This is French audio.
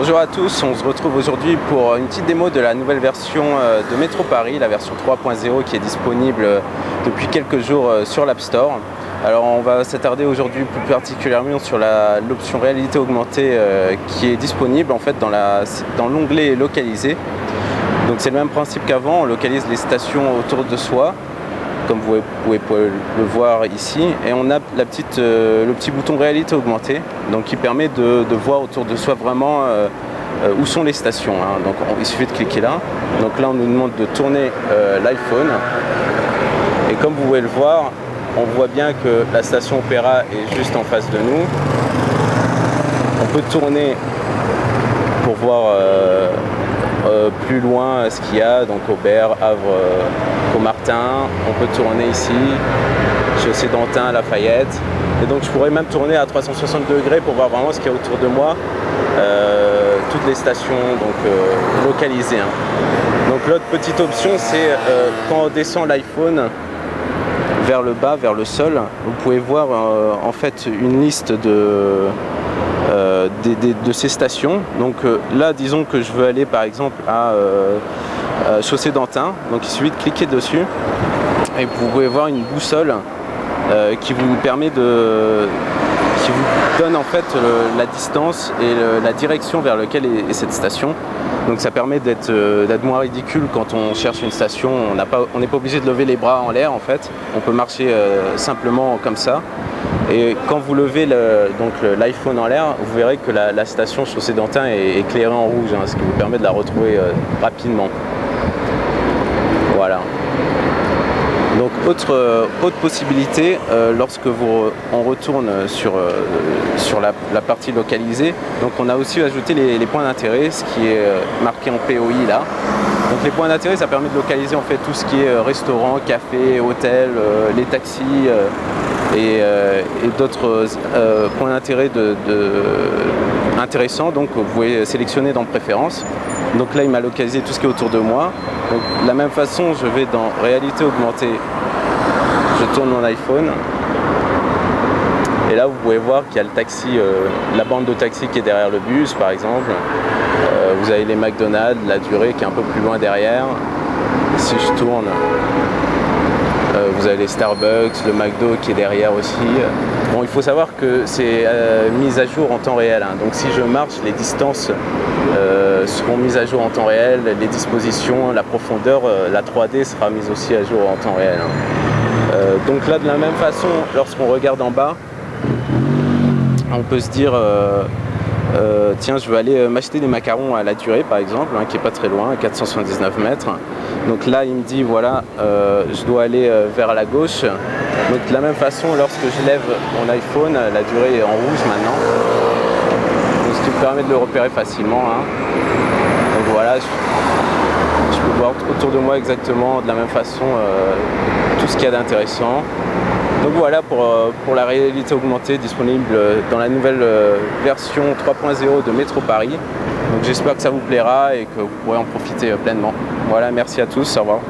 Bonjour à tous, on se retrouve aujourd'hui pour une petite démo de la nouvelle version de Métro Paris, la version 3.0 qui est disponible depuis quelques jours sur l'App Store. Alors on va s'attarder aujourd'hui plus particulièrement sur l'option réalité augmentée qui est disponible en fait dans l'onglet localisé. Donc c'est le même principe qu'avant, on localise les stations autour de soi, comme vous pouvez le voir ici, et on a le petit bouton réalité augmentée, donc qui permet de voir autour de soi vraiment où sont les stations. Donc il suffit de cliquer là. Donc là on nous demande de tourner l'iPhone, et comme vous pouvez le voir, on voit bien que la station Opéra est juste en face de nous. On peut tourner pour voir plus loin ce qu'il y a, donc Aubert, Havre, Caumartin. On peut tourner ici, Chaussée d'Antin, Lafayette. Et donc je pourrais même tourner à 360 degrés pour voir vraiment ce qu'il y a autour de moi, toutes les stations localisées. Donc l'autre petite option, c'est quand on descend l'iPhone vers le bas, vers le sol, vous pouvez voir en fait une liste de ces stations. Donc là, disons que je veux aller par exemple à Chaussée d'Antin, donc il suffit de cliquer dessus et vous pouvez voir une boussole qui vous permet qui vous donne en fait la distance et la direction vers laquelle est cette station. Donc ça permet d'être moins ridicule quand on cherche une station. On n'est pas obligé de lever les bras en l'air en fait. On peut marcher simplement comme ça. Et quand vous levez l'iPhone en l'air, vous verrez que la station Chaussée d'Antin est éclairée en rouge, ce qui vous permet de la retrouver rapidement. Voilà. Donc autre possibilité, lorsque on retourne sur la partie localisée, donc on a aussi ajouté les points d'intérêt, ce qui est marqué en POI là. Donc les points d'intérêt, ça permet de localiser en fait tout ce qui est restaurant, café, hôtel, les taxis et d'autres points d'intérêt intéressants. Donc vous pouvez sélectionner dans préférences. Donc là il m'a localisé tout ce qui est autour de moi. Donc de la même façon, je vais dans réalité augmentée, je tourne mon iPhone et là vous pouvez voir qu'il y a le taxi, la bande de taxi qui est derrière le bus par exemple. Vous avez les McDonald's, la durée qui est un peu plus loin derrière. Si je tourne, vous avez les Starbucks, le McDo qui est derrière aussi. Bon, il faut savoir que c'est mis à jour en temps réel. Donc si je marche, les distances seront mises à jour en temps réel, les dispositions, la profondeur, la 3D sera mise aussi à jour en temps réel. Donc là, de la même façon, lorsqu'on regarde en bas, on peut se dire tiens, je vais aller m'acheter des macarons à la durée par exemple, qui est pas très loin, 479 mètres. Donc là il me dit voilà, je dois aller vers la gauche. Donc de la même façon, lorsque je lève mon iPhone, la durée est en rouge maintenant, donc ce qui me permet de le repérer facilement. Donc voilà, je peux voir autour de moi exactement de la même façon tout ce qu'il y a d'intéressant. Donc voilà pour la réalité augmentée disponible dans la nouvelle version 3.0 de Métro Paris. Donc j'espère que ça vous plaira et que vous pourrez en profiter pleinement. Voilà, merci à tous, au revoir.